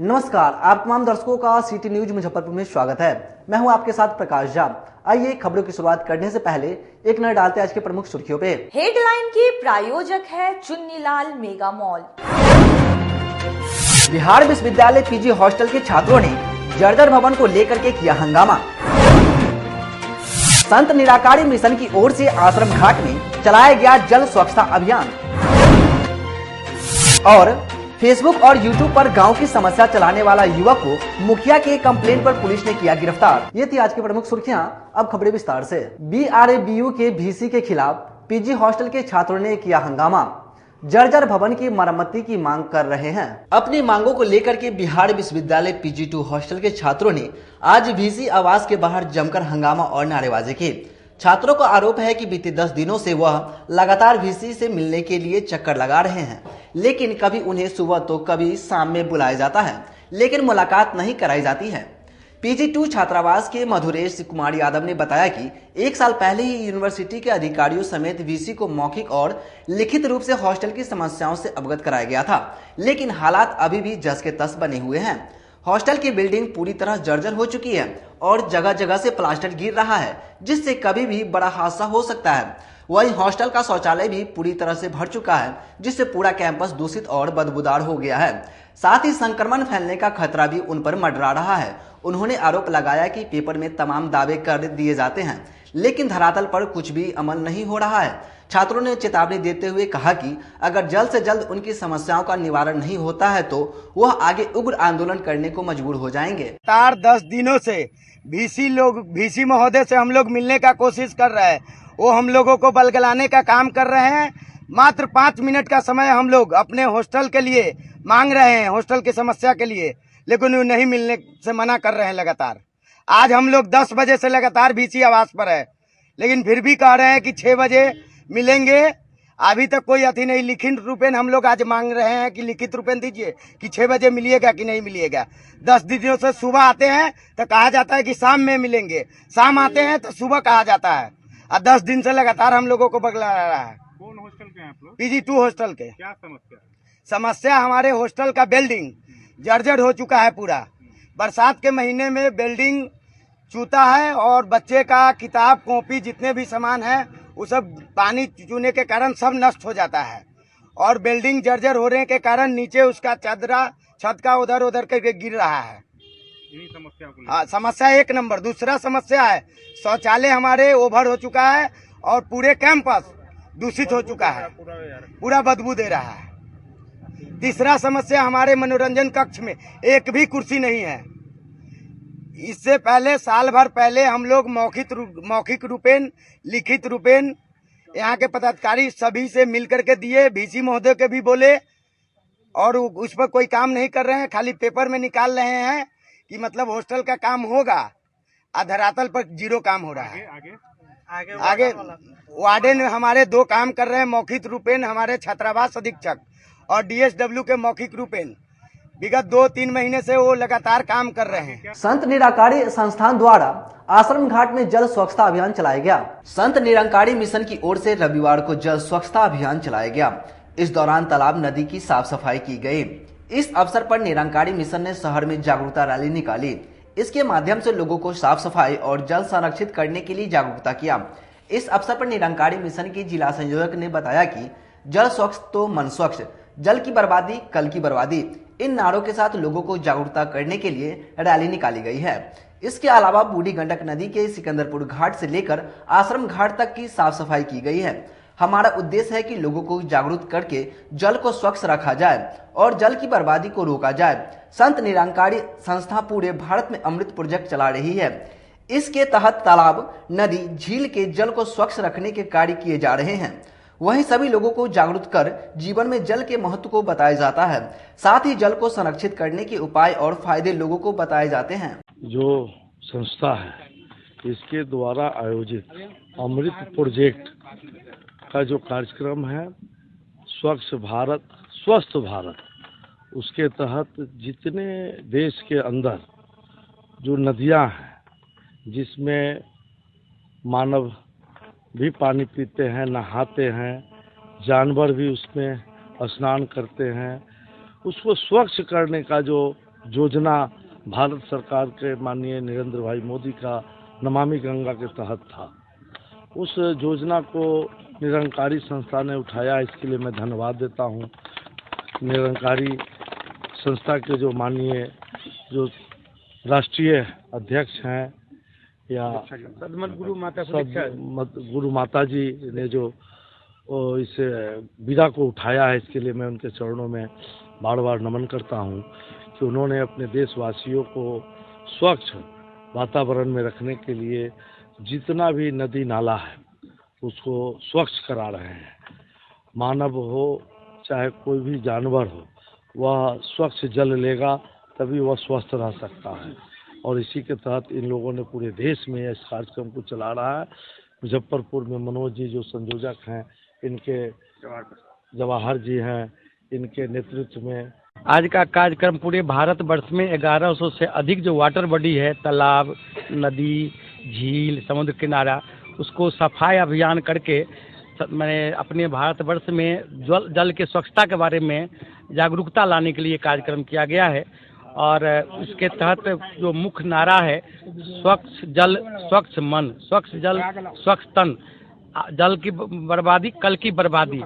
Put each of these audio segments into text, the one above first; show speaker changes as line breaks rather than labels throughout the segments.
नमस्कार, आप तमाम दर्शकों का सिटी न्यूज मुजफ्फरपुर में स्वागत है। मैं हूं आपके साथ प्रकाश झा। आइए खबरों की शुरुआत करने से पहले एक नजर डालते हैं आज के प्रमुख सुर्खियों पे।
हेडलाइन की प्रायोजक है चुन्नीलाल मेगा मॉल।
बिहार विश्वविद्यालय पीजी हॉस्टल के छात्रों ने जर्जर भवन को लेकर के किया हंगामा। संत निराकारी मिशन की ओर से आश्रम घाट में चलाया गया जल स्वच्छता अभियान। और फेसबुक और यूट्यूब पर गांव की समस्या चलाने वाला युवक को मुखिया के कंप्लेंट पर पुलिस ने किया गिरफ्तार। ये थी आज की प्रमुख सुर्खियां। अब खबरें विस्तार से। BRABU के VC के खिलाफ पीजी हॉस्टल के छात्रों ने किया हंगामा। जर्जर भवन की मरम्मती की मांग कर रहे हैं। अपनी मांगों को लेकर के बिहार विश्वविद्यालय PG2 हॉस्टल के छात्रों ने आज VC आवास के बाहर जमकर हंगामा और नारेबाजी की। छात्रों का आरोप है कि बीते 10 दिनों से वह लगातार VC से मिलने के लिए चक्कर लगा रहे हैं, लेकिन कभी उन्हें सुबह तो कभी शाम में बुलाया जाता है, लेकिन मुलाकात नहीं कराई जाती है। PG2 छात्रावास के मधुरेश कुमार यादव ने बताया कि 1 साल पहले ही यूनिवर्सिटी के अधिकारियों समेत VC को मौखिक और लिखित रूप से हॉस्टल की समस्याओं से अवगत कराया गया था, लेकिन हालात अभी भी जस के तस बने हुए हैं। हॉस्टल की बिल्डिंग पूरी तरह जर्जर हो चुकी है और जगह जगह से प्लास्टर गिर रहा है, जिससे कभी भी बड़ा हादसा हो सकता है। वहीं हॉस्टल का शौचालय भी पूरी तरह से भर चुका है, जिससे पूरा कैंपस दूषित और बदबूदार हो गया है। साथ ही संक्रमण फैलने का खतरा भी उन पर मंडरा रहा है। उन्होंने आरोप लगाया कि पेपर में तमाम दावे कर दिए जाते हैं, लेकिन धरातल पर कुछ भी अमल नहीं हो रहा है। छात्रों ने चेतावनी देते हुए कहा कि अगर जल्द से जल्द उनकी समस्याओं का निवारण नहीं होता है तो वह आगे उग्र आंदोलन करने को मजबूर हो जाएंगे।
10 दिनों से VC महोदय से हम लोग मिलने का कोशिश कर रहे हैं। वो हम लोगों को बलगलाने का काम कर रहे हैं। मात्र 5 मिनट का समय हम लोग अपने हॉस्टल के लिए मांग रहे हैं, हॉस्टल की समस्या के लिए, लेकिन वो नहीं मिलने से मना कर रहे हैं लगातार। आज हम लोग 10 बजे से लगातार VC आवास पर है, लेकिन फिर भी कह रहे हैं कि 6 बजे मिलेंगे। अभी तक कोई अति नहीं। लिखित रूपेण हम लोग आज मांग रहे हैं कि लिखित रूपेण दीजिए कि 6 बजे मिलिएगा कि नहीं मिलिएगा। 10 दिनों से सुबह आते हैं तो कहा जाता है कि शाम में मिलेंगे, शाम आते हैं तो सुबह कहा जाता है, और 10 दिन से लगातार हम लोगों को बगला रहा है।
कौन हॉस्टल के हैं आप लोग?
PG2 हॉस्टल के।
क्या समस्या है?
समस्या हमारे हॉस्टल का बिल्डिंग जर्जर हो चुका है पूरा। बरसात के महीने में बिल्डिंग चूता है और बच्चे का किताब कॉपी जितने भी सामान है वो सब पानी चूने के कारण सब नष्ट हो जाता है, और बिल्डिंग जर्जर होने के कारण नीचे उसका चादरा छत का उधर उधर करके गिर रहा है।
समस्या को
हाँ, समस्या 1 नंबर। दूसरा समस्या है शौचालय हमारे ओवर हो चुका है और पूरे कैंपस दूषित हो चुका है, पूरा बदबू दे रहा है। तीसरा समस्या हमारे मनोरंजन कक्ष में एक भी कुर्सी नहीं है। इससे पहले साल भर पहले हम लोग मौखिक रूपेण लिखित रूपेण यहाँ के पदाधिकारी सभी से मिल करके दिए, VC महोदय के भी बोले, और उस पर कोई काम नहीं कर रहे हैं। खाली पेपर में निकाल रहे हैं कि मतलब हॉस्टल का काम होगा, धरातल पर जीरो काम हो रहा है। आगे वार्डन हमारे 2 काम कर रहे हैं मौखिक रूपेण, हमारे छात्रावास अधीक्षक और DSW के मौखिक रूपेण। विगत 2-3 महीने से वो लगातार काम कर रहे हैं।
संत निराकारी संस्थान द्वारा आश्रम घाट में जल स्वच्छता अभियान चलाया गया। संत निराकारी मिशन की ओर से रविवार को जल स्वच्छता अभियान चलाया गया। इस दौरान तालाब नदी की साफ सफाई की गई। इस अवसर पर निरंकारी मिशन ने शहर में जागरूकता रैली निकाली। इसके माध्यम से लोगों को साफ सफाई और जल संरक्षित करने के लिए जागरूकता किया। इस अवसर पर निरंकारी मिशन के जिला संयोजक ने बताया कि जल स्वच्छ तो मन स्वच्छ, जल की बर्बादी कल की बर्बादी, इन नारों के साथ लोगों को जागरूकता करने के लिए रैली निकाली गई है। इसके अलावा बूढ़ी गंडक नदी के सिकंदरपुर घाट से लेकर आश्रम घाट तक की साफ सफाई की गई है। हमारा उद्देश्य है कि लोगों को जागरूक करके जल को स्वच्छ रखा जाए और जल की बर्बादी को रोका जाए। संत निरंकारी संस्था पूरे भारत में अमृत प्रोजेक्ट चला रही है। इसके तहत तालाब, नदी, झील के जल को स्वच्छ रखने के कार्य किए जा रहे हैं। वहीं सभी लोगों को जागरूक कर जीवन में जल के महत्व को बताया जाता है। साथ ही जल को संरक्षित करने के उपाय और फायदे लोगों को बताए जाते हैं।
जो संस्था है इसके द्वारा आयोजित अमृत प्रोजेक्ट का जो कार्यक्रम है स्वच्छ भारत स्वस्थ भारत, उसके तहत जितने देश के अंदर जो नदियां हैं जिसमें मानव भी पानी पीते हैं, नहाते हैं, जानवर भी उसमें स्नान करते हैं, उसको स्वच्छ करने का जो योजना भारत सरकार के माननीय नरेंद्र भाई मोदी का नमामि गंगा के तहत था। उस योजना को निरंकारी संस्था ने उठाया, इसके लिए मैं धन्यवाद देता हूँ। निरंकारी संस्था के जो माननीय जो राष्ट्रीय अध्यक्ष हैं या गुरु माता जी ने जो इस विधा को उठाया है, इसके लिए मैं उनके चरणों में बार बार नमन करता हूँ कि उन्होंने अपने देशवासियों को स्वच्छ वातावरण में रखने के लिए जितना भी नदी नाला है उसको स्वच्छ करा रहे हैं। मानव हो चाहे कोई भी जानवर हो, वह स्वच्छ जल लेगा तभी वह स्वस्थ रह सकता है, और इसी के तहत इन लोगों ने पूरे देश में इस कार्यक्रम को चला रहा है। मुजफ्फरपुर में मनोज जी जो संयोजक हैं, इनके जवाहर जी हैं, इनके नेतृत्व में
आज का कार्यक्रम पूरे भारतवर्ष में 1100 से अधिक जो वाटर बॉडी है, तालाब, नदी, झील, समुद्र किनारा, उसको सफाई अभियान करके मैंने अपने भारतवर्ष में जल के स्वच्छता के बारे में जागरूकता लाने के लिए कार्यक्रम किया गया है। और इसके तहत जो मुख्य नारा है, स्वच्छ जल स्वच्छ मन, स्वच्छ जल स्वच्छ तन, जल की बर्बादी कल की बर्बादी,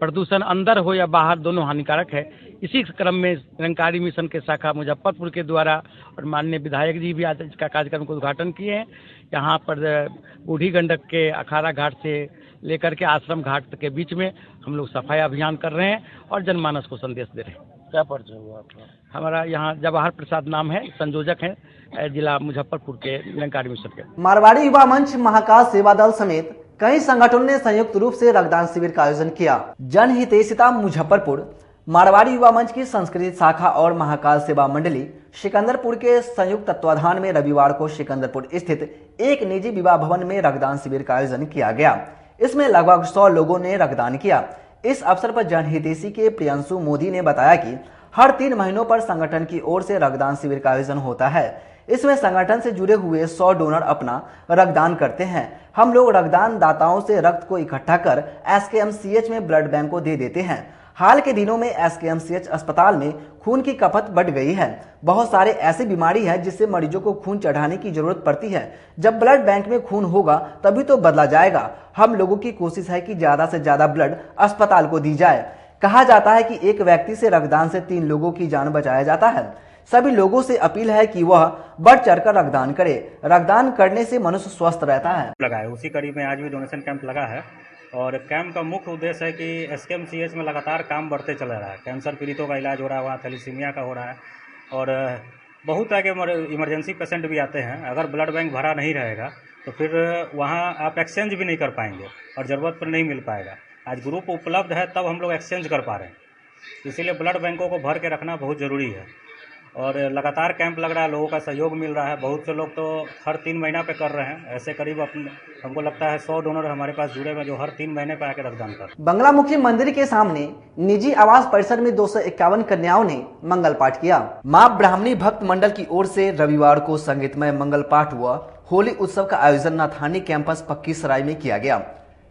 प्रदूषण अंदर हो या बाहर दोनों हानिकारक है। इसी क्रम में निरंकारी मिशन के शाखा मुजफ्फरपुर के द्वारा और माननीय विधायक जी भी आज इसका कार्यक्रम को उद्घाटन किए हैं। यहाँ पर बूढ़ी गंडक के अखाड़ा घाट से लेकर के आश्रम घाट के बीच में हम लोग सफाई अभियान कर रहे हैं और जनमानस को संदेश दे रहे हैं।
क्या परिचय हुआ आपका?
हमारा यहाँ जवाहर प्रसाद नाम है, संयोजक हैं जिला मुजफ्फरपुर के निरंकारी मिशन के।
मारवाड़ी युवा मंच, महाकाल सेवा दल समेत कई संगठनों ने संयुक्त रूप से रक्तदान शिविर का आयोजन किया। जनहितैषिता मुजफ्फरपुर, मारवाड़ी युवा मंच की संस्कृत शाखा और महाकाल सेवा मंडली सिकंदरपुर के संयुक्त तत्वाधान में रविवार को सिकंदरपुर स्थित एक निजी विवाह भवन में रक्तदान शिविर का आयोजन किया गया। इसमें लगभग 100 लोगों ने रक्तदान किया। इस अवसर पर जनहितैषी के प्रियंशु मोदी ने बताया कि हर 3 महीनों पर संगठन की ओर से रक्तदान शिविर का आयोजन होता है। इसमें संगठन से जुड़े हुए 100 डोनर अपना रक्तदान करते हैं। हम लोग रक्तदान दाताओं से रक्त को इकट्ठा कर SKMCH में ब्लड बैंक को दे देते हैं। हाल के दिनों में SKMCH अस्पताल में खून की खपत बढ़ गई है। बहुत सारे ऐसी बीमारी है जिससे मरीजों को खून चढ़ाने की जरूरत पड़ती है। जब ब्लड बैंक में खून होगा तभी तो बदला जाएगा। हम लोगों की कोशिश है कि ज्यादा से ज्यादा ब्लड अस्पताल को दी जाए। कहा जाता है कि एक व्यक्ति से रक्तदान से 3 लोगों की जान बचाया जाता है। सभी लोगों से अपील है कि वह बढ़ चढ़कर रक्तदान करे। रक्तदान करने से मनुष्य स्वस्थ रहता है।
लगा है उसी कड़ी में आज भी डोनेशन कैंप लगा है और कैंप का मुख्य उद्देश्य है कि SKMCH में लगातार काम बढ़ते चला रहा है। कैंसर पीड़ितों का इलाज हो रहा है, वहाँ थैलीसीमिया का हो रहा है और बहुत है कि इमरजेंसी पेशेंट भी आते हैं। अगर ब्लड बैंक भरा नहीं रहेगा तो फिर वहाँ आप एक्सचेंज भी नहीं कर पाएंगे और ज़रूरत पर नहीं मिल पाएगा। आज ग्रुप उपलब्ध है तब हम लोग एक्सचेंज कर पा रहे हैं, इसीलिए ब्लड बैंकों को भर के रखना बहुत ज़रूरी है। और लगातार कैंप लग रहा है, लोगों का सहयोग मिल रहा है। बहुत से लोग तो हर 3 महीना पे कर रहे हैं। ऐसे करीब हमको लगता है 100 डोनर हमारे पास जुड़े हुए जो हर 3 महीने पे आके रक्तदान कर।
बंगलामुखी मंदिर के सामने निजी आवास परिसर में 251 कन्याओं ने मंगल पाठ किया। मां ब्राह्मणी भक्त मंडल की ओर से रविवार को संगीतमय मंगल पाठ हुआ। होली उत्सव का आयोजन नथानी कैंपस पक्की सराय में किया गया।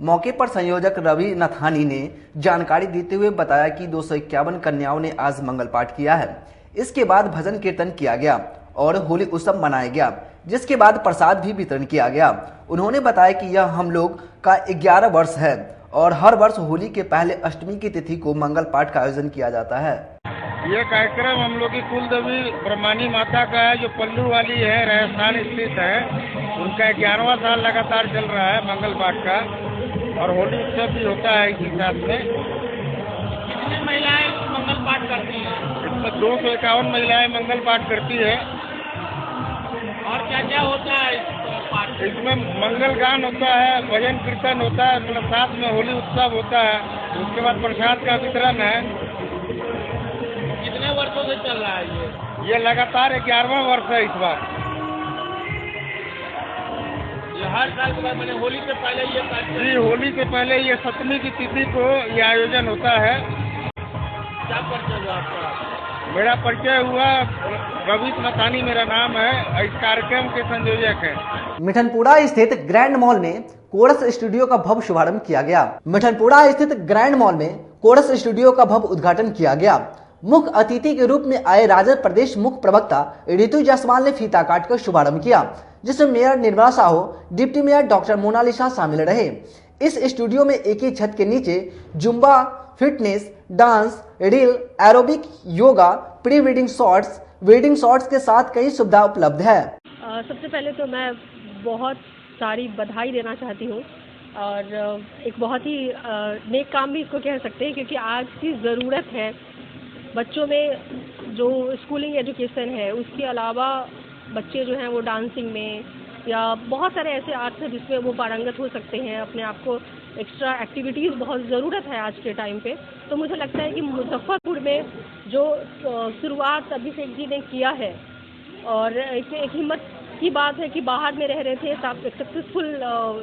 मौके पर संयोजक रवि नथानी ने जानकारी देते हुए बताया कि 251 कन्याओं ने आज मंगल पाठ किया है। इसके बाद भजन कीर्तन किया गया और होली उत्सव मनाया गया, जिसके बाद प्रसाद भी वितरण किया गया। उन्होंने बताया कि यह हम लोग का 11 वर्ष है और हर वर्ष होली के पहले अष्टमी की तिथि को मंगल पाठ का आयोजन किया जाता है।
ये कार्यक्रम हम लोग की कुल देवी ब्रह्मानी माता का है, जो पल्लू वाली है, राजस्थान स्थित है। उनका 11वां साल लगातार चल रहा है मंगल पाठ का और होली उत्सव भी होता है इसी साथ में। कितनी महिलाएं मंगल पाठ करती हैं? इसमें 251 महिलाएं मंगल पाठ करती है। और क्या क्या होता है इसमें? मंगल गान होता है, भजन कीर्तन होता है, मतलब साथ में होली उत्सव होता है। उसके बाद प्रसाद का वितरण है। कितने वर्षों से चल रहा है ये लगातार 11वां वर्ष है इस बार। ये हर साल मैंने होली से पहले जी, होली से पहले ये 7वीं की तिथि को ये आयोजन होता है। क्या परिचय हुआ आपका? मेरा परिचय हुआ, रवि नथानी मेरा नाम है, इस कार्यक्रम के संयोजक है।
मिठनपुरा स्थित ग्रैंड मॉल में कोरस स्टूडियो का भव्य शुभारंभ किया गया। मिठनपुरा स्थित ग्रैंड मॉल में कोरस स्टूडियो का भव्य उद्घाटन किया गया। मुख्य अतिथि के रूप में आए राजद प्रदेश मुख्य प्रवक्ता ऋतु जायसवाल ने फीता काट कर शुभारंभ किया, जिसमें mayor Nirmala Sahu, deputy mayor doctor Monalisa शामिल रहे। इस स्टूडियो में एक ही छत के नीचे Zumba, fitness, dance, reel, aerobic, yoga, pre wedding shots के साथ कई सुविधा उपलब्ध है।
सबसे पहले तो मैं बहुत सारी बधाई देना चाहती हूँ और एक बहुत ही नेक काम भी इसको कह सकते हैं, क्योंकि आज की ज़रूरत है बच्चों में जो स्कूलिंग एजुकेशन है उसके अलावा बच्चे जो हैं वो डांसिंग में या बहुत सारे ऐसे आर्ट्स हैं जिसमें वो पारंगत हो सकते हैं। अपने आप को एक्स्ट्रा एक्टिविटीज़ बहुत ज़रूरत है आज के टाइम पे। तो मुझे लगता है कि मुजफ्फरपुर में जो शुरुआत अभिषेक जी ने किया है और एक हिम्मत की बात है कि बाहर में रह रहे थे, एक सक्सेसफुल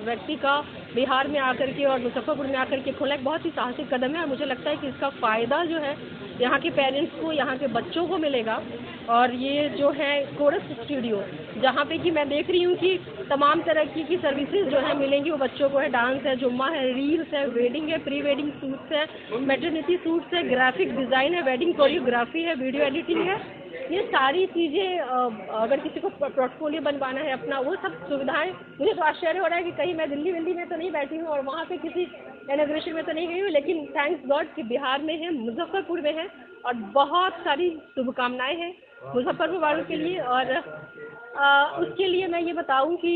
व्यक्ति का बिहार में आकर के और मुजफ्फरपुर में आकर के खोला एक बहुत ही साहसिक कदम है। और मुझे लगता है कि इसका फ़ायदा जो है यहाँ के पेरेंट्स को, यहाँ के बच्चों को मिलेगा। और ये जो है कोरस स्टूडियो, जहाँ पे कि मैं देख रही हूँ कि तमाम तरह की सर्विसेज जो है मिलेंगी वो बच्चों को है। डांस है, जुम्मा है, रील्स है, वेडिंग है, प्री वेडिंग सूट्स है, मैटरनिटी सूट्स है, ग्राफिक डिज़ाइन है, वेडिंग कोरियोग्राफी है, वीडियो एडिटिंग है। ये सारी चीज़ें अगर किसी को पोर्टफोलियो बनवाना है अपना, वो सब सुविधाएं। मुझे तो आश्चर्य हो रहा है कि कहीं मैं दिल्ली में तो नहीं बैठी हूँ और वहाँ पे किसी इनॉग्रेशन में तो नहीं गई हूँ, लेकिन थैंक्स गॉड कि बिहार में है, मुजफ्फरपुर में है और बहुत सारी शुभकामनाएं हैं मुजफ्फरपुर वालों के लिए। और उसके लिए मैं ये बताऊँ कि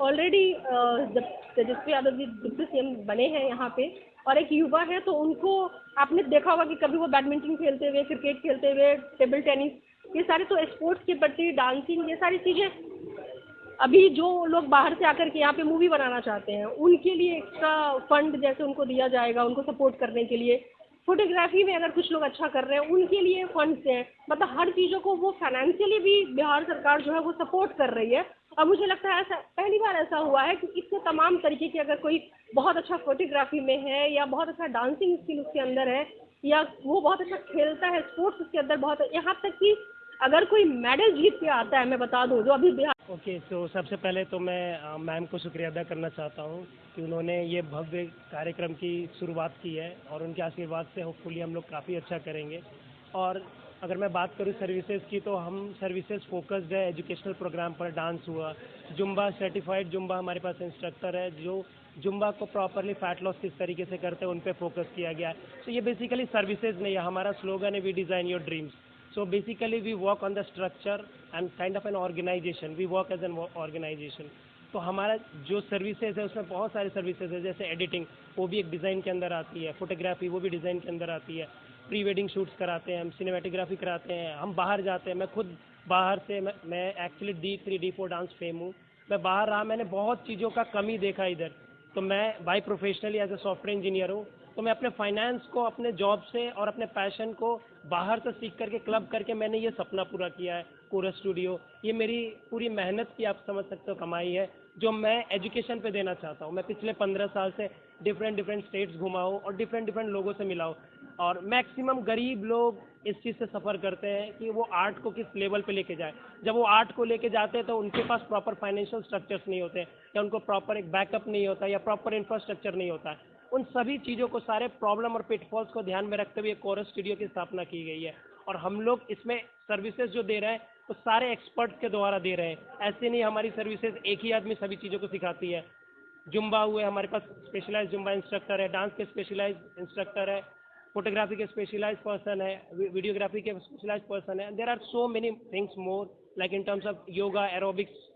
ऑलरेडी जब तेजस्वी यादव जी डिप्टी सीएम बने हैं यहाँ पे और एक युवा है, तो उनको आपने देखा होगा कि कभी वो बैडमिंटन खेलते हुए, क्रिकेट खेलते हुए, टेबल टेनिस, ये सारे तो स्पोर्ट्स के प्रति, डांसिंग, ये सारी चीज़ें अभी जो लोग बाहर से आकर के यहाँ पे मूवी बनाना चाहते हैं उनके लिए एक्स्ट्रा फंड जैसे उनको दिया जाएगा, उनको सपोर्ट करने के लिए। फोटोग्राफी में अगर कुछ लोग अच्छा कर रहे हैं उनके लिए फंड्स हैं। मतलब हर चीज़ों को वो फाइनेंशियली भी बिहार सरकार जो है वो सपोर्ट कर रही है। और मुझे लगता है ऐसा पहली बार ऐसा हुआ है कि इससे तमाम तरीके की, अगर कोई बहुत अच्छा फोटोग्राफी में है या बहुत अच्छा डांसिंग स्किल उसके अंदर है या वो बहुत अच्छा खेलता है, स्पोर्ट्स उसके अंदर बहुत, यहाँ तक कि अगर कोई मेडल जीत के आता है, मैं बता दूं, जो अभी बिहार।
ओके, तो सबसे पहले तो मैं मैम को शुक्रिया अदा करना चाहता हूँ कि उन्होंने ये भव्य कार्यक्रम की शुरुआत की है और उनके आशीर्वाद से होपफुली हम लोग काफ़ी अच्छा करेंगे। और अगर मैं बात करूँ सर्विसेज की, तो हम सर्विसेज फोकस्ड है एजुकेशनल प्रोग्राम पर। डांस हुआ, जुम्बा, सर्टिफाइड जुम्बा हमारे पास इंस्ट्रक्टर है जो जुम्बा को प्रॉपरली फैट लॉस किस तरीके से करते हैं उन पे फोकस किया गया है। तो ये बेसिकली सर्विसेज नहीं है, हमारा स्लोगन है we design your dreams. So basically we work on the structure and kind of an organization. We work as an organization. तो हमारा जो सर्विसेज है उसमें बहुत सारे सर्विसेज है, जैसे एडिटिंग, वो भी एक डिज़ाइन के अंदर आती है, फोटोग्राफी वो भी डिज़ाइन के अंदर आती है, प्री वेडिंग शूट्स कराते हैं हम, सिनेमेटोग्राफी कराते हैं हम, बाहर जाते हैं। मैं खुद बाहर से, मैं actually D3 D4 dance fame हूँ, मैं बाहर रहा, मैंने बहुत चीज़ों का कमी देखा इधर। तो मैं by professionally as a software engineer हूँ, तो मैं अपने फाइनेंस को अपने जॉब से और अपने पैशन को बाहर से सीख करके क्लब करके मैंने ये सपना पूरा किया है कोरस स्टूडियो। ये मेरी पूरी मेहनत की, आप समझ सकते हो, कमाई है जो मैं एजुकेशन पे देना चाहता हूँ। मैं पिछले 15 साल से डिफरेंट स्टेट्स घुमा हूँ और डिफरेंट लोगों से मिला हूँ और मैक्सिमम गरीब लोग इस चीज़ से सफ़र करते हैं कि वो आर्ट को किस लेवल पे लेके जाए। जब वो आर्ट को लेके जाते हैं तो उनके पास प्रॉपर फाइनेंशियल स्ट्रक्चर्स नहीं होते या उनको प्रॉपर एक बैकअप नहीं होता या प्रॉपर इंफ्रास्ट्रक्चर नहीं होता है। उन सभी चीज़ों को, सारे प्रॉब्लम और पिटफॉल्स को ध्यान में रखते हुए कोरस स्टूडियो की स्थापना की गई है। और हम लोग इसमें सर्विसेज जो दे रहे हैं वो सारे एक्सपर्ट्स के द्वारा दे रहे हैं। ऐसे नहीं हमारी सर्विसेज एक ही आदमी सभी चीज़ों को सिखाती है। जुम्बा हुए, हमारे पास स्पेशलाइज जुम्बा इंस्ट्रक्टर है, डांस के स्पेशलाइज इंस्ट्रक्टर है, फोटोग्राफी के स्पेशलाइज पर्सन है, वीडियोग्राफी के स्पेशलाइज पर्सन है। There are so many things more like in terms of yoga, aerobics.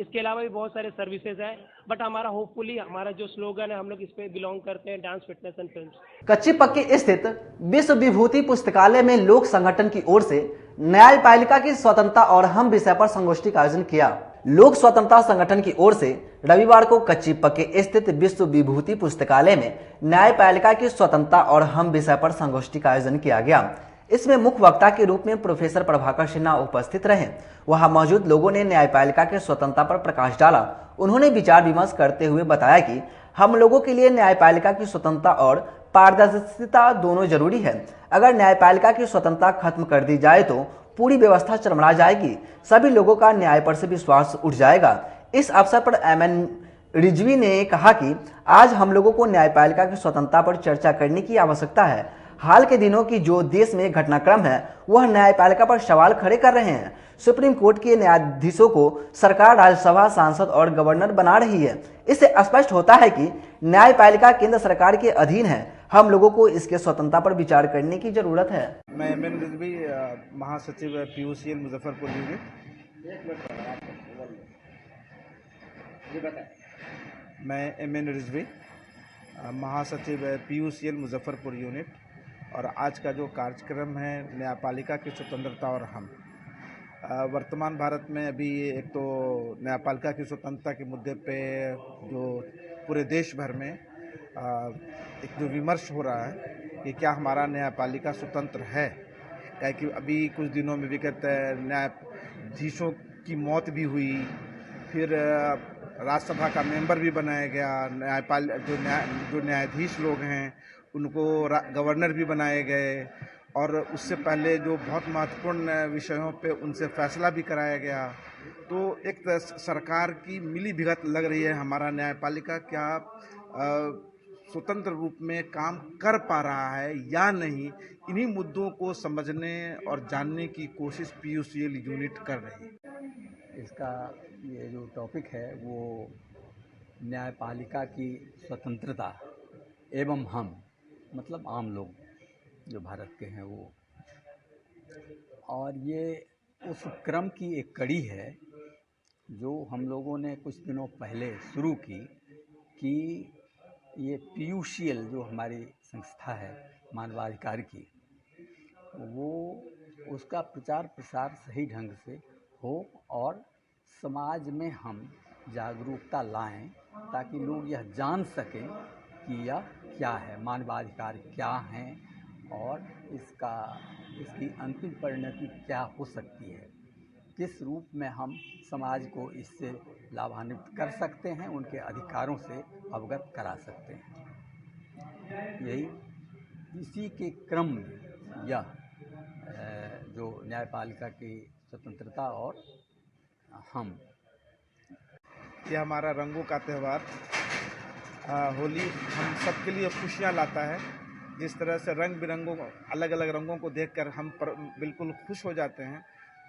इसके अलावा भी बहुत सारे सर्विसेज हैं, बट हमारा होपफुली हमारा जो स्लोगन है, हम लोग इस पे बिलोंग करते हैं, डांस, फिटनेस एंड फिल्म्स।
कच्ची पक्की स्थित विश्व विभूति पुस्तकालय में लोक संगठन की ओर से न्यायपालिका की स्वतंत्रता और हम विषय पर संगोष्ठी का आयोजन किया। लोक स्वतंत्रता संगठन की ओर से रविवार को कच्ची पक्की स्थित विश्व विभूति पुस्तकालय में न्यायपालिका की स्वतंत्रता और हम विषय पर संगोष्ठी का आयोजन किया गया। इसमें मुख्य वक्ता के रूप में प्रोफेसर प्रभाकर सिन्हा उपस्थित रहे। वहां मौजूद लोगों ने न्यायपालिका की स्वतंत्रता पर प्रकाश डाला। उन्होंने विचार विमर्श करते हुए बताया कि हम लोगों के लिए न्यायपालिका की स्वतंत्रता और पारदर्शिता दोनों जरूरी है। अगर न्यायपालिका की स्वतंत्रता खत्म कर दी जाए तो पूरी व्यवस्था चरमरा जाएगी, सभी लोगों का न्याय पर से विश्वास उठ जाएगा। इस अवसर पर MN रिजवी ने कहा कि आज हम लोगों को न्यायपालिका की स्वतंत्रता पर चर्चा करने की आवश्यकता है। हाल के दिनों की जो देश में घटनाक्रम है वह न्यायपालिका पर सवाल खड़े कर रहे हैं। सुप्रीम कोर्ट के न्यायाधीशों को सरकार राज्यसभा सांसद और गवर्नर बना रही है। इससे स्पष्ट होता है कि न्यायपालिका केंद्र सरकार के अधीन है। हम लोगों को इसके स्वतंत्रता पर विचार करने की जरूरत है।
मैं एम एन रिजवी, महासचिव PUCL मुजफ्फरपुर यूनिट। मैं एम एन रिजवी, महासचिव PUCL मुजफ्फरपुर यूनिट। और आज का जो कार्यक्रम है न्यायपालिका की स्वतंत्रता और हम, वर्तमान भारत में अभी एक तो न्यायपालिका की स्वतंत्रता के मुद्दे पे जो पूरे देश भर में एक जो विमर्श हो रहा है कि क्या हमारा न्यायपालिका स्वतंत्र है। क्या कि अभी कुछ दिनों में विगत न्यायाधीशों की मौत भी हुई, फिर राज्यसभा का मेंबर भी बनाया गया, जो न्यायाधीश लोग हैं उनको गवर्नर भी बनाए गए, और उससे पहले जो बहुत महत्वपूर्ण विषयों पे उनसे फैसला भी कराया गया। तो एक सरकार की मिली भगत लग रही है। हमारा न्यायपालिका क्या स्वतंत्र रूप में काम कर पा रहा है या नहीं, इन्हीं मुद्दों को समझने और जानने की कोशिश PUCL यूनिट कर रही है।
इसका ये जो टॉपिक है वो न्यायपालिका की स्वतंत्रता एवं हम, मतलब आम लोग जो भारत के हैं वो, और ये उस क्रम की एक कड़ी है जो हम लोगों ने कुछ दिनों पहले शुरू की कि ये PUCL जो हमारी संस्था है मानवाधिकार की, वो उसका प्रचार प्रसार सही ढंग से हो और समाज में हम जागरूकता लाएं ताकि लोग यह जान सकें कि यह क्या है, मानवाधिकार क्या हैं और इसकी अंतिम परिणति क्या हो सकती है, किस रूप में हम समाज को इससे लाभान्वित कर सकते हैं, उनके अधिकारों से अवगत करा सकते हैं। यही इसी के क्रम में यह जो न्यायपालिका की स्वतंत्रता और हम,
यह हमारा रंगों का त्यौहार होली हम सबके लिए खुशियाँ लाता है। जिस तरह से रंग बिरंगों अलग अलग रंगों को देखकर हम बिल्कुल खुश हो जाते हैं,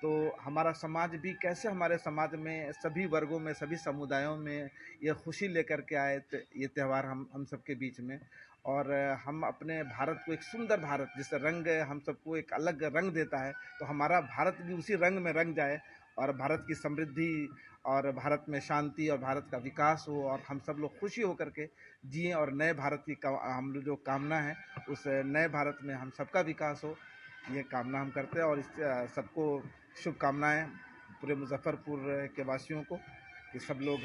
तो हमारा समाज भी कैसे हमारे समाज में सभी वर्गों में सभी समुदायों में ये खुशी लेकर के आए ये त्यौहार हम सबके बीच में। और हम अपने भारत को एक सुंदर भारत, जिससे रंग हम सबको एक अलग रंग देता है, तो हमारा भारत भी उसी रंग में रंग जाए और भारत की समृद्धि और भारत में शांति और भारत का विकास हो और हम सब लोग खुशी होकर के जिए और नए भारत की हम जो कामना है उस नए भारत में हम सबका विकास हो, ये कामना हम करते हैं। और इस सबको शुभकामनाएं पूरे मुजफ्फरपुर के वासियों को कि सब लोग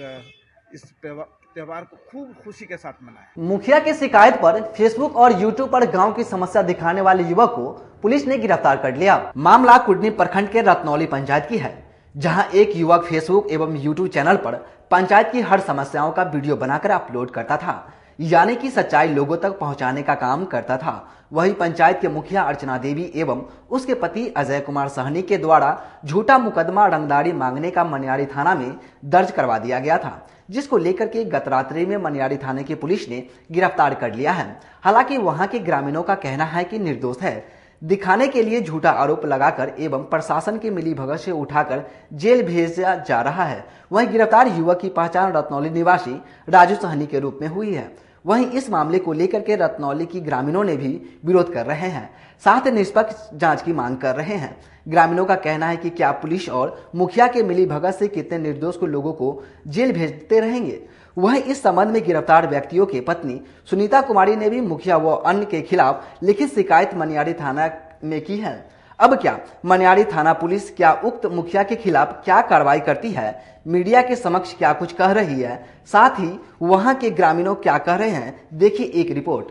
इस त्यौहार को खूब खुशी के साथ मनाएं।
मुखिया की शिकायत पर फेसबुक और यूट्यूब पर गांव की समस्या दिखाने वाले युवक को पुलिस ने गिरफ्तार कर लिया। मामला कुडनी प्रखंड के रत्नौली पंचायत की है, जहां एक युवक फेसबुक एवं यूट्यूब चैनल पर पंचायत की हर समस्याओं का वीडियो बनाकर अपलोड करता था, यानी कि सच्चाई लोगों तक पहुंचाने का काम करता था। वही पंचायत के मुखिया अर्चना देवी एवं उसके पति अजय कुमार सहनी के द्वारा झूठा मुकदमा रंगदारी मांगने का मनियारी थाना में दर्ज करवा दिया गया था, जिसको लेकर के गत रात्रि में मनियारी थाने की पुलिस ने गिरफ्तार कर लिया है। हालांकि वहां के ग्रामीणों का कहना है कि निर्दोष है, दिखाने के लिए झूठा आरोप लगाकर एवं प्रशासन की मिलीभगत से उठाकर जेल भेजा जा रहा है। वहीं गिरफ्तार युवक की पहचान रत्नौली निवासी राजू सहनी के रूप में हुई है। वहीं इस मामले को लेकर के रत्नौली की ग्रामीणों ने भी विरोध कर रहे हैं, साथ ही निष्पक्ष जांच की मांग कर रहे हैं। ग्रामीणों का कहना है कि क्या पुलिस और मुखिया के मिलीभगत से कितने निर्दोष को लोगों को जेल भेजते रहेंगे। वहीं इस संबंध में गिरफ्तार व्यक्तियों की पत्नी सुनीता कुमारी ने भी मुखिया व अन्य के खिलाफ लिखित शिकायत मनियारी थाना में की है। अब क्या मनियारी थाना पुलिस क्या उक्त मुखिया के खिलाफ क्या कार्रवाई करती है, मीडिया के समक्ष क्या कुछ कह रही है, साथ ही वहां के ग्रामीणों क्या कह रहे हैं, देखिए एक रिपोर्ट।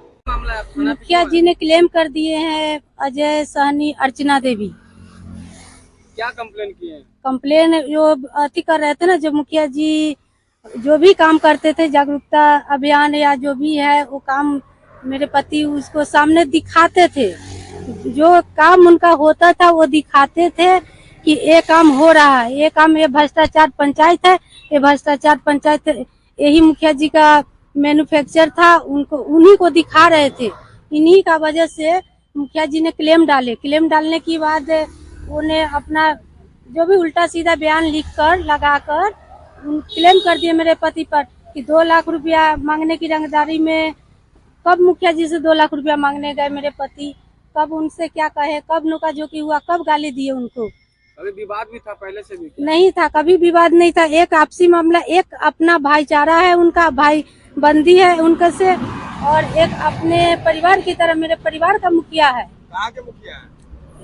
मुखिया जी ने क्लेम कर दिए हैं अजय सहनी अर्चना देवी।
क्या कंप्लेन किए हैं?
कंप्लेन जो अति कर रहे थे ना, जो मुखिया जी जो भी काम करते थे जागरूकता अभियान या जो भी है वो काम मेरे पति उसको सामने दिखाते थे। जो काम उनका होता था वो दिखाते थे कि ये काम हो रहा है, ये काम, ये भ्रष्टाचार पंचायत है, ये भ्रष्टाचार पंचायत, यही मुखिया जी का मैन्युफैक्चर था, उनको उन्हीं को दिखा रहे थे। इन्हीं का वजह से मुखिया जी ने क्लेम डाले। क्लेम डालने के बाद उन्हें अपना जो भी उल्टा सीधा बयान लिख कर लगाकर क्लेम कर दिए मेरे पति पर कि 2 लाख रुपया मांगने की रंगदारी में। कब मुखिया जी से 2 लाख रुपया मांगने गए मेरे पति, कब उनसे क्या कहे, कब नुका झोंकी हुआ, कब गाली दिए उनको।
अभी विवाद भी था पहले से भी?
नहीं था, कभी विवाद नहीं था। एक आपसी मामला, एक अपना भाईचारा है उनका, भाई बंदी है उनका से, और एक अपने परिवार की तरह मेरे परिवार का मुखिया है।
कहाँ के मुखिया है?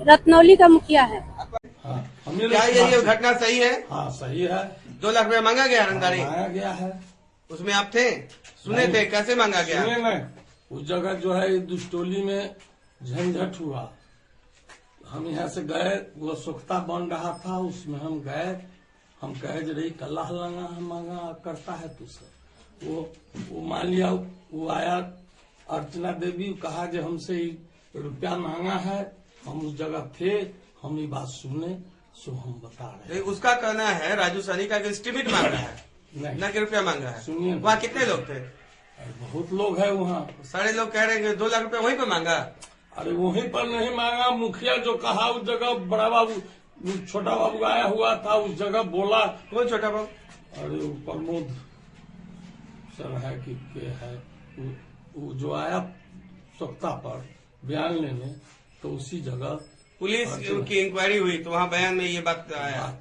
रत्नौली का मुखिया है।
क्या ये घटना सही है?
हाँ सही है।
2 लाख रुपया मांगा गया रंगदारी?
मांगा गया है।
उसमें आप थे, सुने थे? कैसे मांगा गया?
सुने में उस जगह जो है दुष्टोली में झंझट हुआ। हम यहाँ से गए, वो सोख्ता बन रहा था, उसमें हम गए। हम कहे जो रही कल्ला लंगा मांगा करता है तुझसे। वो मान लिया, वो आया अर्चना देवी, कहा जो हमसे रुपया मांगा है। हम उस जगह थे, हम ये बात सुने, सो हम बता रहे हैं।
उसका कहना है राजू सानी का एस्टिमेट मांगा है, न कि रुपया मांगा है।
सुनिए,
वहाँ कितने लोग थे?
बहुत लोग है वहाँ।
सारे लोग कह रहे हैं 2 लाख रुपया वहीं पे मांगा।
अरे वहीं पर नहीं मांगा, मुखिया जो कहा उस जगह बड़ा बाबू, छोटा बाबू आया हुआ था, उस जगह बोला।
कौन छोटा बाबू?
अरे वो प्रमोद सर है कि है, वो जो आया सोख्ता पर बयान लेने, तो उसी जगह
पुलिस की इंक्वायरी हुई तो वहाँ बयान में ये बात आया।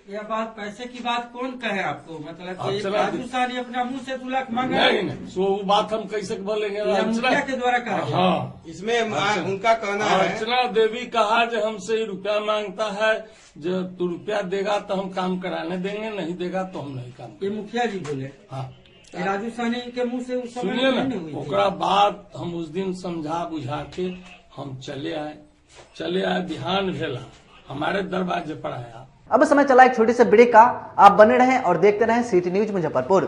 यह बात पैसे की बात कौन कहे आपको? मतलब राजू सानी अपना मुंह से 2 लाख मांगा?
नहीं, वो बात हम कैसे बोलेंगे?
मुखिया के द्वारा कहा।
हाँ,
इसमें उनका कहना है,
अर्चना देवी कहा जो हमसे रुपया मांगता है, जो तू रुपया देगा तो हम काम कराने देंगे, नहीं देगा तो हम नहीं काम।
ये मुखिया जी बोले?
हाँ।
राजू सानी के मुंह से उस समय
सुनिए ना, ओकरा बाद हम उस दिन समझा बुझा के हम चले आए। बिहान भेला हमारे दरवाजे पर आया।
अब समय चला एक छोटे से ब्रेक का। आप बने रहें और देखते रहें सिटी न्यूज मुजफ्फरपुर।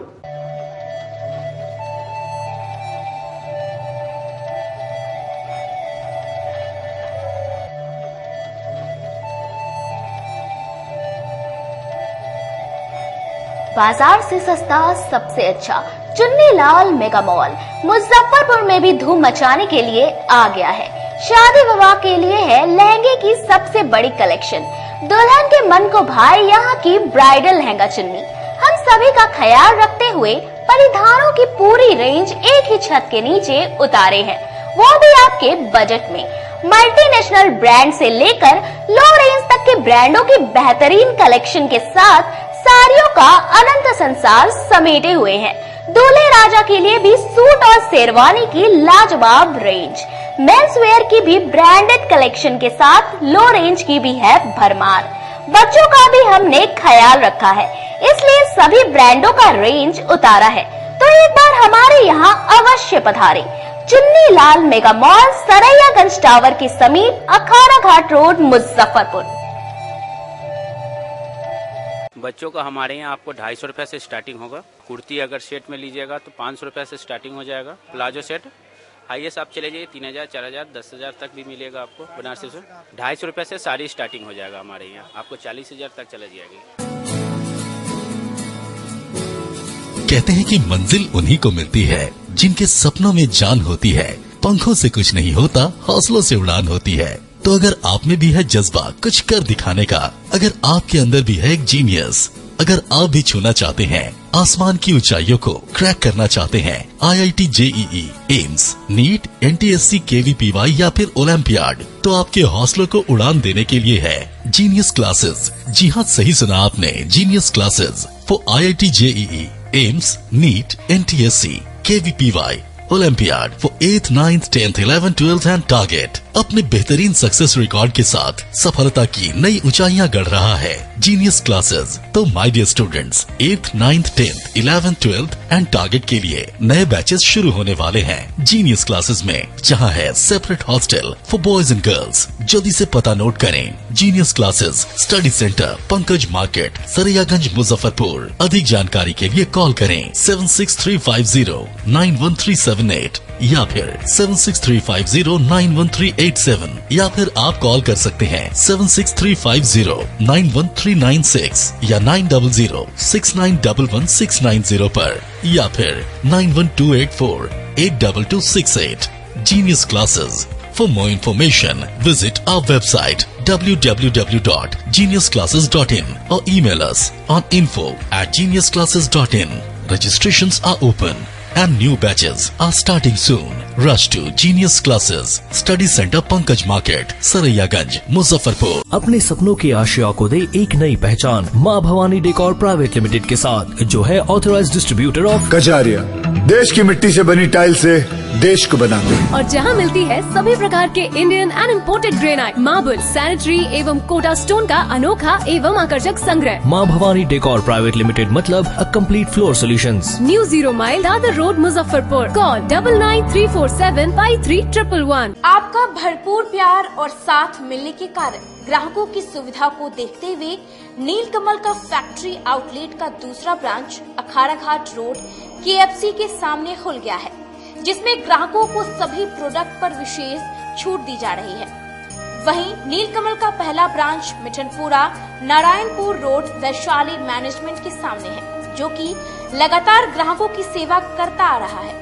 बाजार से सस्ता सबसे अच्छा चुन्नीलाल मेगा मॉल मुजफ्फरपुर में भी धूम मचाने के लिए आ गया है। शादी विवाह के लिए है लहंगे की सबसे बड़ी कलेक्शन। दुल्हन के मन को भाए यहाँ की ब्राइडल लहंगा चुन्नी। हम सभी का ख्याल रखते हुए परिधानों की पूरी रेंज एक ही छत के नीचे उतारे हैं, वो भी आपके बजट में। मल्टीनेशनल ब्रांड से लेकर लो रेंज तक के ब्रांडों की बेहतरीन कलेक्शन के साथ साड़ियों का अनंत संसार समेटे हुए हैं। दूल्हे राजा के लिए भी सूट और शेरवानी की लाजवाब रेंज। मेंस वेयर की भी ब्रांडेड कलेक्शन के साथ लो रेंज की भी है भरमार। बच्चों का भी हमने ख्याल रखा है, इसलिए सभी ब्रांडों का रेंज उतारा है। तो एक बार हमारे यहाँ अवश्य पधारें। Chunnilal mega mall, Saraiyaganj tower के समीप, अखाड़ा घाट रोड, मुजफ्फरपुर।
बच्चों का हमारे यहाँ आपको 250 रुपए से स्टार्टिंग होगा। कुर्ती अगर सेट में लीजिएगा तो 500 रुपए से स्टार्टिंग हो जाएगा। प्लाजो सेट हाईएस्ट आप चले जाइए 3000, 4000, 10,000 तक भी मिलेगा आपको बनारसी से। 250 रुपए से सारी स्टार्टिंग हो जाएगा हमारे यहाँ, आपको 40,000 तक चले जाएगी।
कहते हैं कि मंजिल उन्हीं को मिलती है जिनके सपनों में जान होती है। पंखों से कुछ नहीं होता, हौसलों से उड़ान होती है। तो अगर आप में भी है जज्बा कुछ कर दिखाने का, अगर आपके अंदर भी है एक जीनियस, अगर आप भी छूना चाहते हैं आसमान की ऊंचाइयों को, क्रैक करना चाहते हैं IIT JEE, AIIMS, NEET, NTSC, KVPY या फिर ओलंपियाड, तो आपके हौसलों को उड़ान देने के लिए है जीनियस क्लासेस। जी हाँ, सही सुना आपने, genius classes for IIT JEE, AIIMS, NEET, NTSC, KVPY, olympiad for 8th, 9th, 10th, 11th, 12th and target. अपने बेहतरीन सक्सेस रिकॉर्ड के साथ सफलता की नई ऊंचाइयां गढ़ रहा है जीनियस क्लासेस। तो my dear students, 8th, 9th, 10th, 11th, 12th and target के लिए नए बैचेस शुरू होने वाले हैं जीनियस क्लासेस में, जहां है separate hostel for boys and girls. जल्दी से पता नोट करें। Genius classes, study centre, Pankaj market, Saraiyaganj, Muzaffarpur. अधिक जानकारी के लिए कॉल करें 7635091378 या फिर 7635091387 या फिर आप कॉल कर सकते हैं 7635091396 या 9006911690 पर या फिर 9128482268। Genius classes For more information, visit our website www.geniusclasses.in or email us on info@geniusclasses.in. Registrations are open and new batches are starting soon. Rush to Genius Classes, Study Center Pankaj Market, Saraiyaganj, Muzaffarpur.
अपने सपनों की आशा को दे एक नई पहचान माँ Bhavani decor private limited के साथ, जो है ऑथराइज्ड डिस्ट्रीब्यूटर ऑफ
कजारिया। देश की मिट्टी से बनी टाइल से देश को बनाते हैं।
और जहां मिलती है सभी प्रकार के Indian and imported granite, marble, sanitary एवं कोटा स्टोन का अनोखा एवं आकर्षक संग्रह।
माँ भवानी डेकोर प्राइवेट लिमिटेड मतलब a complete floor solutions.
New 0 mile Dadar road, Muzaffarpur. Call 9934753111।
आपका भरपूर प्यार और साथ मिलने के कारण ग्राहकों की सुविधा को देखते हुए नीलकमल का फैक्ट्री आउटलेट का दूसरा ब्रांच अखाड़ा घाट रोड KFC के सामने खुल गया है, जिसमें ग्राहकों को सभी प्रोडक्ट पर विशेष छूट दी जा रही है। वहीं नीलकमल का पहला branch Mithanpura Narayanpur road Vaishali management के सामने है, जो कि लगातार ग्राहकों की सेवा करता आ रहा है।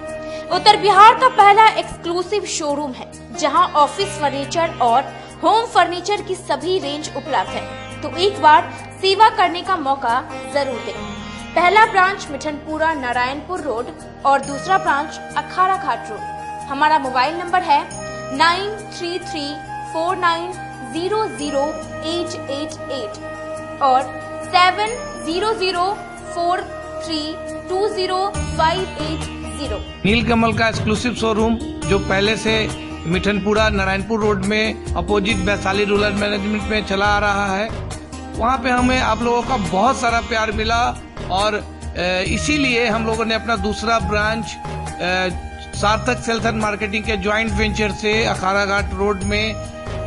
उत्तर बिहार का पहला एक्सक्लूसिव शोरूम है, जहां ऑफिस फर्नीचर और होम फर्नीचर की सभी रेंज उपलब्ध है, तो एक बार सेवा करने का मौका जरूर दें। पहला ब्रांच मिठनपुरा नारायणपुर रोड और दूसरा ब्रांच अखाड़ा घाट रोड। हमारा मोबाइल नंबर है 9334900888 और 7004320580।
नीलकमल का एक्सक्लूसिव शोरूम जो पहले से मिठनपुरा नारायणपुर रोड में अपोजिट वैशाली रूरल मैनेजमेंट में चला आ रहा है, वहाँ पे हमें आप लोगों का बहुत सारा प्यार मिला और इसीलिए हम लोगों ने अपना दूसरा ब्रांच सार्थक सेल्स एंड मार्केटिंग के ज्वाइंट वेंचर से अखाड़ा घाट रोड में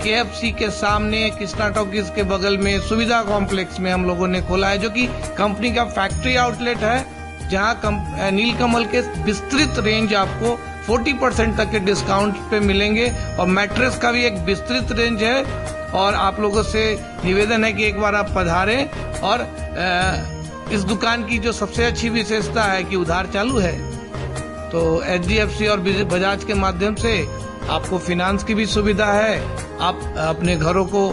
KFC के सामने कृष्णा टॉकीज के बगल में सुविधा कॉम्प्लेक्स में हम लोगों ने खोला है, जो कि कंपनी का फैक्ट्री आउटलेट है, जहां नीलकमल के विस्तृत रेंज आपको 40% तक के डिस्काउंट पे मिलेंगे और मैट्रेस का भी एक विस्तृत रेंज है। और आप लोगों से निवेदन है कि एक बार आप पधारें और इस दुकान की जो सबसे अच्छी विशेषता है कि उधार चालू है, तो HDFC और बजाज के माध्यम से आपको फाइनेंस की भी सुविधा है। आप अपने घरों को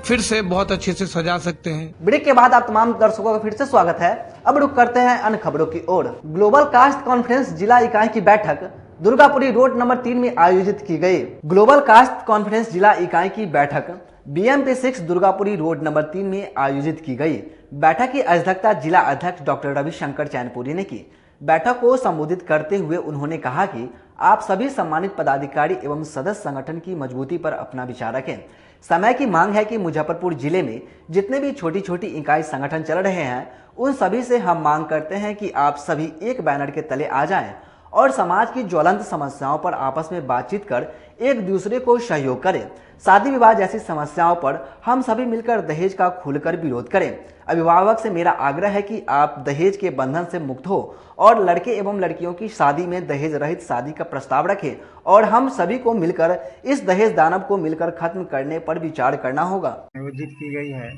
फिर से बहुत अच्छे से सजा सकते हैं।
ब्रेक के बाद आप तमाम दर्शकों का फिर से स्वागत है। अब रुक करते हैं अन्य खबरों की ओर। ग्लोबल कास्ट कॉन्फ्रेंस जिला इकाई की बैठक दुर्गापुरी रोड नंबर 3 में आयोजित की गई। ग्लोबल कास्ट कॉन्फ्रेंस जिला इकाई की बैठक BMP 6 दुर्गापुरी रोड नंबर 3 में आयोजित की गई। बैठक की अध्यक्षता जिला अध्यक्ष डॉक्टर रविशंकर चैनपुरी ने की। बैठक को संबोधित करते हुए उन्होंने कहा कि आप सभी सम्मानित पदाधिकारी एवं सदस्य संगठन की मजबूती पर अपना विचार रखें। समय की मांग है कि मुजफ्फरपुर जिले में जितने भी छोटी छोटी इकाई संगठन चल रहे हैं, उन सभी से हम मांग करते हैं कि आप सभी एक बैनर के तले आ जाएं और समाज की ज्वलंत समस्याओं पर आपस में बातचीत कर एक दूसरे को सहयोग करें। शादी विवाह जैसी समस्याओं पर हम सभी मिलकर दहेज का खुलकर विरोध करें। अभिभावक से मेरा आग्रह है कि आप दहेज के बंधन से मुक्त हो और लड़के एवं लड़कियों की शादी में दहेज रहित शादी का प्रस्ताव रखें और हम सभी को मिलकर इस दहेज दानव को मिलकर खत्म करने पर विचार करना होगा।
आयोजित की गई है।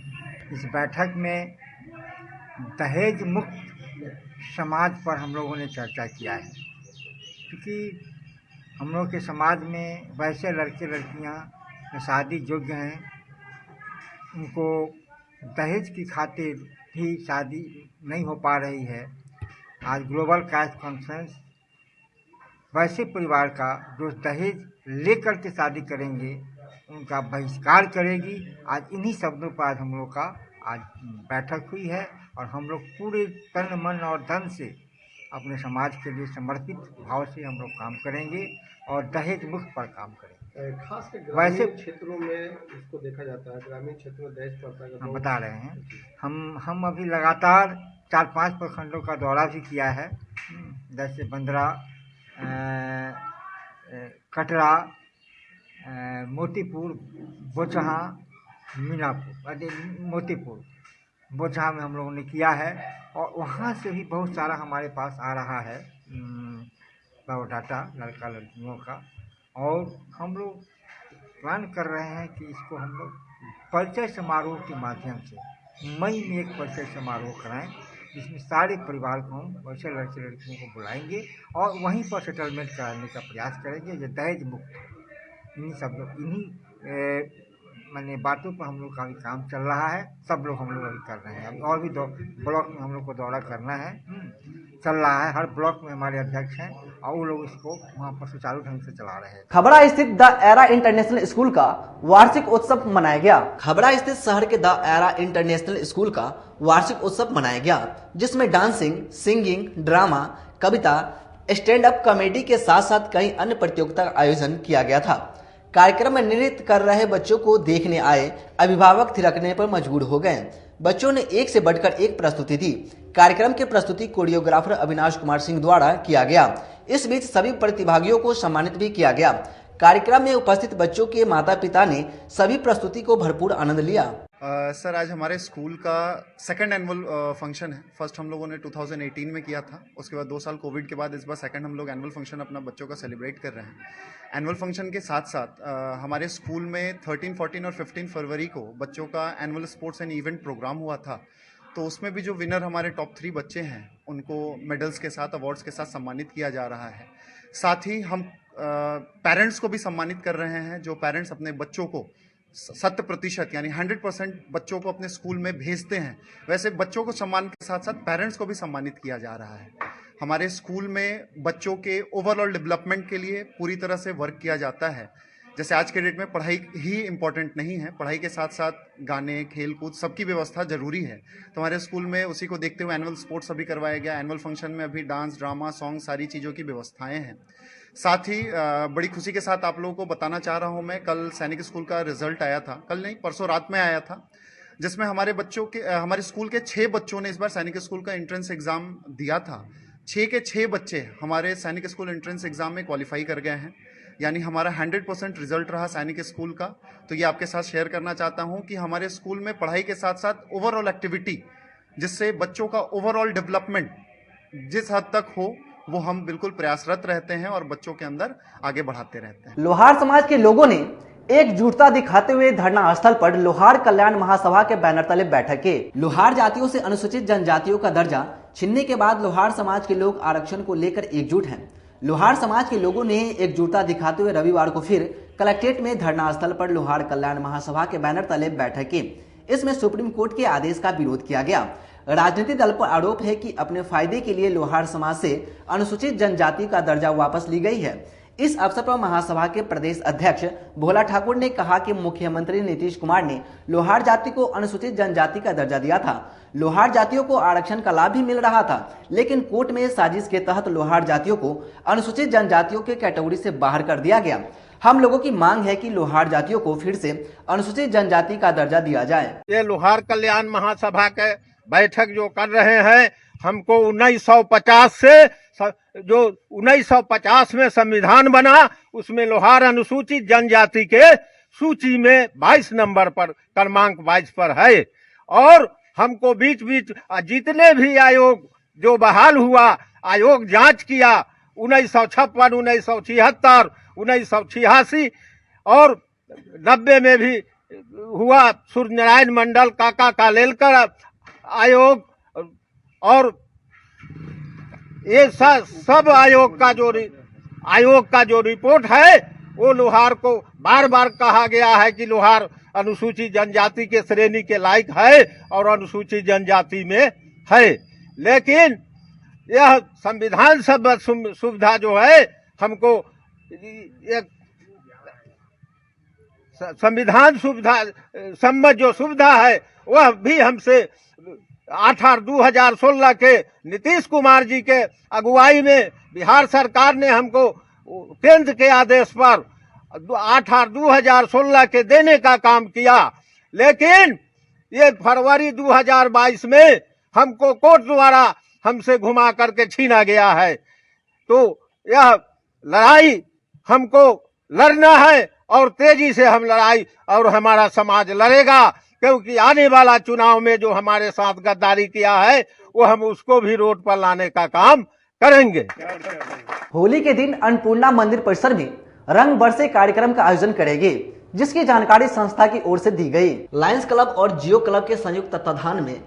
इस बैठक में दहेज मुक्त समाज पर हम लोगों ने चर्चा किया है, क्योंकि हम लोग के समाज में वैसे लड़के लड़कियां शादी योग्य हैं, उनको दहेज की खातिर भी शादी नहीं हो पा रही है। आज ग्लोबल कास्ट कॉन्फ्रेंस वैसे परिवार का जो दहेज लेकर के शादी करेंगे उनका बहिष्कार करेगी। आज इन्हीं शब्दों पर आज हम लोग का आज बैठक हुई है और हम लोग पूरे तन मन और धन से अपने समाज के लिए समर्पित भाव से हम लोग काम करेंगे और दहेज मुक्त पर काम करेंगे।
खास कर वैसे क्षेत्रों में इसको देखा जाता है, ग्रामीण क्षेत्रों में दहेज प्रथा का
हम बता रहे हैं। हम अभी लगातार 4-5 प्रखंडों का दौरा भी किया है, जैसे बंदरा, कटरा, मोतीपुर, बोचहा, मीनापुर, मोतीपुर, बोचहा में हम लोगों ने किया है और वहाँ से भी बहुत सारा हमारे पास आ रहा है बायोडाटा लड़का लड़कियों का। और हम लोग प्लान कर रहे हैं कि इसको हम लोग परिचय समारोह के माध्यम से मई में एक परिचय समारोह कराएं, जिसमें सारे परिवार को हम वैसे लड़के लड़कियों को बुलाएंगे और वहीं पर सेटलमेंट कराने का प्रयास करेंगे। ये दहेज मुक्त
इन्हीं सब लोग इन्हीं मैंने बातों पर हम लोग का भी काम चल रहा है। सब लोग हम लोग अभी कर रहे हैं। अभी और भी ब्लॉक में हम लोग को दौरा करना है, चल रहा है। हर ब्लॉक में हमारे अध्यक्ष हैं और वो लोग इसको वहाँ पर सुचारू ढंग से चला रहे हैं।
खबड़ा स्थित द एरा इंटरनेशनल स्कूल का वार्षिक उत्सव मनाया गया। खबड़ा स्थित शहर के द एरा इंटरनेशनल स्कूल का वार्षिक उत्सव मनाया गया, जिसमें डांसिंग, सिंगिंग, ड्रामा, कविता, स्टैंड अप कॉमेडी के साथ साथ कई अन्य प्रतियोगिता का आयोजन किया गया था। कार्यक्रम में नृत्य कर रहे बच्चों को देखने आए अभिभावक थिरकने पर मजबूर हो गए। बच्चों ने एक से बढ़कर एक प्रस्तुति दी। कार्यक्रम की प्रस्तुति कोरियोग्राफर अविनाश कुमार सिंह द्वारा किया गया। इस बीच सभी प्रतिभागियों को सम्मानित भी किया गया। कार्यक्रम में उपस्थित बच्चों के माता पिता ने सभी प्रस्तुति को भरपूर आनंद लिया।
सर, आज हमारे स्कूल का सेकंड एनुअल फंक्शन है। फर्स्ट हम लोगों ने 2018 में किया था, उसके बाद 2 साल कोविड के बाद इस बार सेकंड हम लोग एनुअल फंक्शन अपना बच्चों का सेलिब्रेट कर रहे हैं। एनुअल फंक्शन के साथ साथ हमारे स्कूल में 13, 14 और 15 फरवरी को बच्चों का annual sports and event programme हुआ था। तो उसमें भी जो विनर हमारे टॉप 3 बच्चे हैं उनको मेडल्स के साथ, अवार्ड्स के साथ सम्मानित किया जा रहा है। साथ ही हम पेरेंट्स को भी सम्मानित कर रहे हैं, जो पेरेंट्स अपने बच्चों को 100% यानी 100% बच्चों को अपने स्कूल में भेजते हैं। वैसे बच्चों को सम्मान के साथ साथ पेरेंट्स को भी सम्मानित किया जा रहा है। हमारे स्कूल में बच्चों के ओवरऑल डेवलपमेंट के लिए पूरी तरह से वर्क किया जाता है। जैसे आज के डेट में पढ़ाई ही इम्पोर्टेंट नहीं है, पढ़ाई के साथ साथ गाने, खेल कूद सबकी व्यवस्था जरूरी है। तो हमारे स्कूल में उसी को देखते हुए एनुअल स्पोर्ट्स अभी करवाया गया। एनुअल फंक्शन में अभी डांस, ड्रामा, सॉन्ग सारी चीज़ों की व्यवस्थाएं हैं। साथ ही बड़ी खुशी के साथ आप लोगों को बताना चाह रहा हूं मैं, कल सैनिक स्कूल का रिजल्ट आया था। कल नहीं, परसों रात में आया था, जिसमें हमारे स्कूल के 6 बच्चों ने इस बार सैनिक स्कूल का एंट्रेंस एग्जाम दिया था। 6 के 6 बच्चे हमारे सैनिक स्कूल एंट्रेंस एग्जाम में क्वालिफाई कर गए हैं। यानी हमारा 100% रिजल्ट रहा सैनिक स्कूल का। तो ये आपके साथ शेयर करना चाहता हूं कि हमारे स्कूल में पढ़ाई के साथ साथ ओवरऑल एक्टिविटी, जिससे बच्चों का ओवरऑल डेवलपमेंट जिस हद तक हो, वो हम बिल्कुल प्रयासरत रहते हैं और बच्चों के अंदर आगे बढ़ाते रहते हैं।
लोहार समाज के लोगों ने एकजुटता दिखाते हुए धरना स्थल पर लोहार कल्याण महासभा के बैनर तले बैठक की। लोहार जातियों से अनुसूचित जनजातियों का दर्जा छीनने के बाद लोहार समाज के लोग आरक्षण को लेकर एकजुट हैं। लोहार समाज के लोगों ने एकजुटता दिखाते हुए रविवार को फिर कलेक्ट्रेट में धरना स्थल पर लोहार कल्याण महासभा के बैनर तले बैठक की। इसमें सुप्रीम कोर्ट के आदेश का विरोध किया गया। राजनीतिक दल पर आरोप है कि अपने फायदे के लिए लोहार समाज से अनुसूचित जनजाति का दर्जा वापस ली गई है। इस अवसर पर महासभा के प्रदेश अध्यक्ष भोला ठाकुर ने कहा कि मुख्यमंत्री नीतीश कुमार ने लोहार जाति को अनुसूचित जनजाति का दर्जा दिया था। लोहार जातियों को आरक्षण का लाभ भी मिल रहा था, लेकिन कोर्ट में साजिश के तहत लोहार जातियों को अनुसूचित जनजातियों के कैटेगरी से बाहर कर दिया गया। हम लोगों की मांग है कि लोहार जातियों को फिर से अनुसूचित जनजाति का दर्जा दिया जाए।
ये लोहार कल्याण महासभा के बैठक जो कर रहे हैं, हमको 1950 से जो 1950 में संविधान बना, उसमें लोहार अनुसूचित जनजाति के सूची में 22 नंबर पर, क्रमांक 22 पर है। और हमको बीच बीच जितने भी आयोग जो बहाल हुआ, आयोग जांच किया 1956, 1976, 1986 और 90 में भी हुआ सूर्यनारायण मंडल, काका कालेलकर आयोग, और ये सब आयोग का जो रिपोर्ट है, वो लोहार को बार बार कहा गया है कि लोहार अनुसूचित जनजाति के श्रेणी के लायक है और अनुसूचित जनजाति में है। लेकिन यह संविधान सुविधा जो है, हमको एक संविधान सुविधा सम्मत जो सुविधा है, वह भी हमसे 8/2016 के नीतीश कुमार जी के अगुवाई में बिहार सरकार ने हमको केंद्र के आदेश पर 8/2016 के देने का काम किया। लेकिन ये फरवरी 2022 में हमको कोर्ट द्वारा हमसे घुमा करके छीना गया है। तो यह लड़ाई हमको लड़ना है और तेजी से हम लड़ाई और हमारा समाज लड़ेगा, क्योंकि आने वाला चुनाव में जो हमारे साथ गद्दारी किया है, वो हम उसको भी रोड पर लाने का काम करेंगे।
होली के दिन अन्नपूर्णा मंदिर परिसर में रंग बरसे कार्यक्रम का आयोजन करेगी, जिसकी जानकारी संस्था की ओर से दी गई। लायंस क्लब और जियो क्लब के संयुक्त तत्वाधान में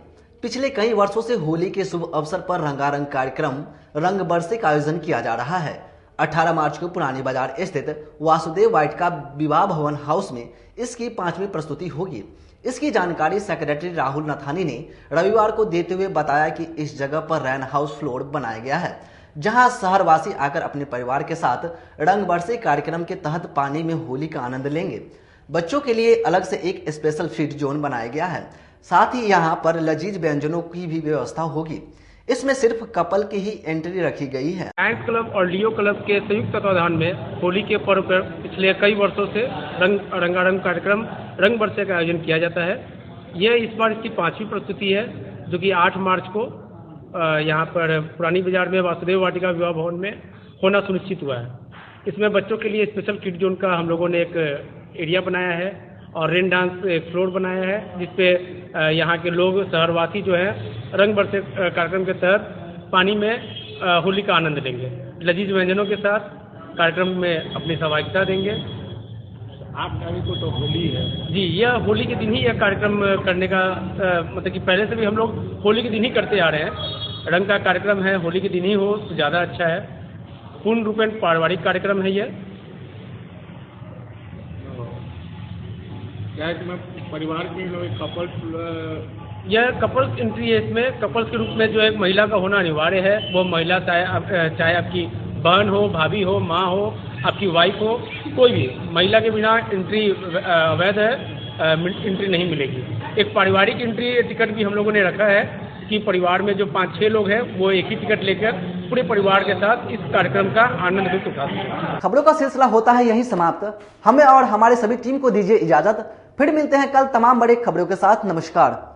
पिछले कई वर्षों से होली के शुभ अवसर पर रंगारंग कार्यक्रम रंग बरसे का आयोजन किया जा रहा है। 18 मार्च को पुरानी बाजार स्थित वासुदेव वाटिका विवाह भवन हाउस में इसकी 5वीं प्रस्तुति होगी। इसकी जानकारी सेक्रेटरी राहुल नथानी ने रविवार को देते हुए बताया कि इस जगह पर रैन हाउस फ्लोर बनाया गया है, जहां शहरवासी आकर अपने परिवार के साथ रंग बरसे कार्यक्रम के तहत पानी में होली का आनंद लेंगे। बच्चों के लिए अलग से एक स्पेशल फीड जोन बनाया गया है। साथ ही यहां पर लजीज व्यंजनों की भी व्यवस्था होगी। इसमें सिर्फ कपल की ही एंट्री रखी गई है।
लायंस क्लब और लियो क्लब के संयुक्त तत्वाधान में होली के पर्व पर पिछले कई वर्षों से रंगारंग कार्यक्रम रंग बरसे का आयोजन किया जाता है। यह इस बार इसकी 5वीं प्रस्तुति है, जो कि 8 मार्च को यहाँ पर पुरानी बाजार में वासुदेव वाटिका विवाह भवन में होना सुनिश्चित हुआ है। इसमें बच्चों के लिए स्पेशल किड जोन का हम लोगों ने एक एरिया बनाया है और रेन डांस एक फ्लोर बनाया है, जिसपे यहाँ के लोग शहरवासी जो है रंग बरसे कार्यक्रम के तहत पानी में होली का आनंद लेंगे। लजीज व्यंजनों के साथ कार्यक्रम में अपनी सहभागिता देंगे। 8 तारीख को तो होली है जी। यह होली के दिन ही यह कार्यक्रम करने का मतलब कि पहले से भी हम लोग होली के दिन ही करते आ रहे हैं। रंग का कार्यक्रम है, होली के दिन ही हो तो ज़्यादा अच्छा है। पूर्ण रूपेण पारिवारिक कार्यक्रम है यह। परिवार के लोग कपल्स, यह कपल्स एंट्री है। इसमें कपल्स के रूप में जो एक महिला का होना अनिवार्य है। वो महिला चाहे आपकी बहन हो, भाभी हो, माँ हो, आपकी वाइफ हो, कोई भी महिला के बिना एंट्री अवैध है, एंट्री नहीं मिलेगी। एक पारिवारिक एंट्री टिकट भी हम लोगों ने रखा है कि परिवार में जो 5-6 लोग हैं वो एक ही टिकट लेकर पूरे परिवार के साथ इस कार्यक्रम का आनंद लुत्फ उठा सकें।
खबरों का सिलसिला होता है यहीं समाप्त। हमें और हमारे सभी टीम को दीजिए इजाजत। फिर मिलते हैं कल तमाम बड़ी खबरों के साथ। नमस्कार।